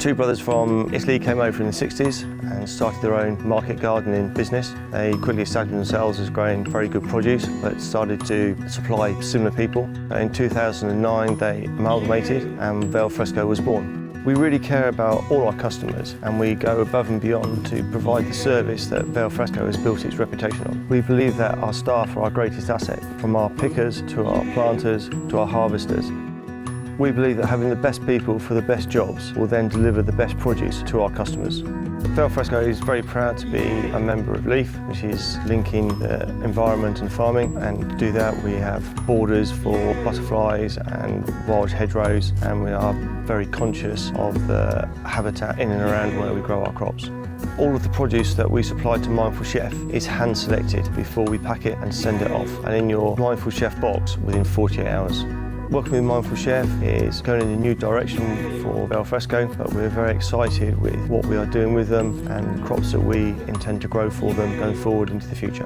Two brothers from Italy came over in the 60s and started their own market gardening business. They quickly established themselves as growing very good produce, but started to supply similar people. In 2009, they amalgamated and Vale Fresco was born. We really care about all our customers and we go above and beyond to provide the service that Vale Fresco has built its reputation on. We believe that our staff are our greatest asset, from our pickers to our planters to our harvesters. We believe that having the best people for the best jobs will then deliver the best produce to our customers. Vale Fresco is very proud to be a member of LEAF, which is linking the environment and farming, and to do that we have borders for butterflies and wild hedgerows, and we are very conscious of the habitat in and around where we grow our crops. All of the produce that we supply to Mindful Chef is hand selected before we pack it and send it off, and in your Mindful Chef box within 48 hours. Working with Mindful Chef is going in a new direction for Vale Fresco, but we're very excited with what we are doing with them and the crops that we intend to grow for them going forward into the future.